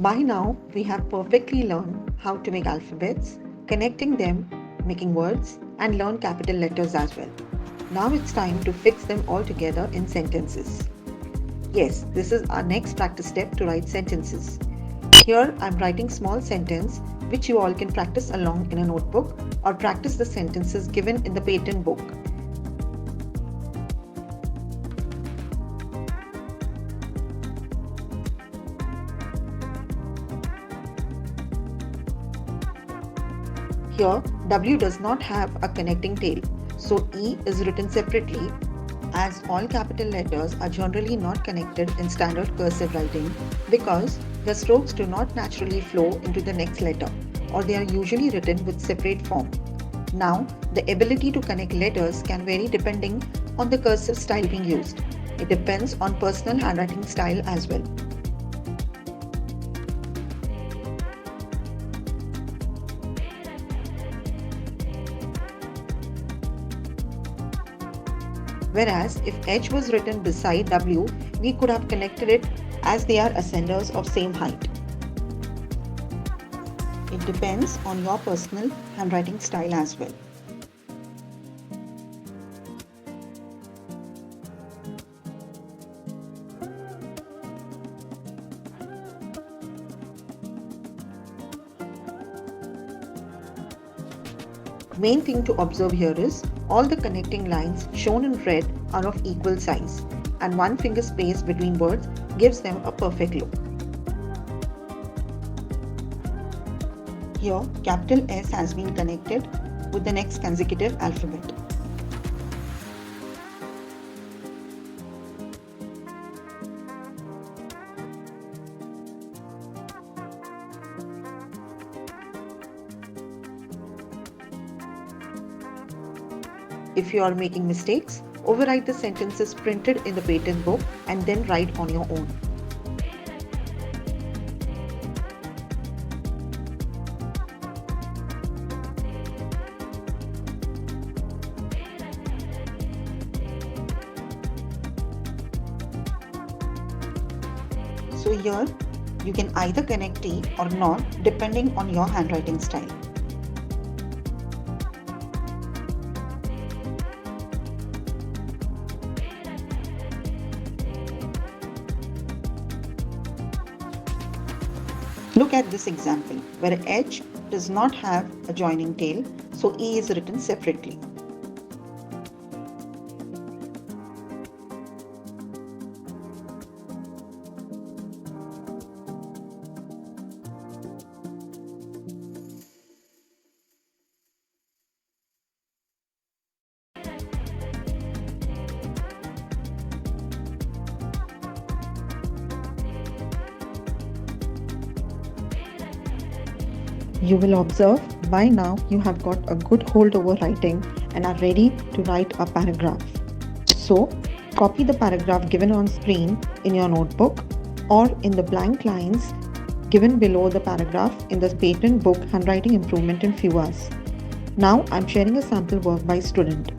By now, we have perfectly learned how to make alphabets, connecting them, making words, and learn capital letters as well. Now it's time to fix them all together in sentences. Yes, this is our next practice step to write sentences. Here I'm writing small sentence which you all can practice along in a notebook or practice the sentences given in the patent book. Here W does not have a connecting tail, so E is written separately as all capital letters are generally not connected in standard cursive writing because the strokes do not naturally flow into the next letter or they are usually written with separate form. Now, the ability to connect letters can vary depending on the cursive style being used. It depends on personal handwriting style as well. Whereas if H was written beside W, we could have connected it as they are ascenders of same height. It depends on your personal handwriting style as well. Main thing to observe here is all the connecting lines shown in red are of equal size and one finger space between words gives them a perfect look. Here, capital S has been connected with the next consecutive alphabet. If you are making mistakes, overwrite the sentences printed in the patent book and then write on your own. So here, you can either connect T or not depending on your handwriting style. Look at this example where H does not have a joining tail, so E is written separately. You will observe by now you have got a good hold over writing and are ready to write a paragraph. So, copy the paragraph given on screen in your notebook or in the blank lines given below the paragraph in the patent book Handwriting Improvement in Few Hours. Now, I'm sharing a sample work by student.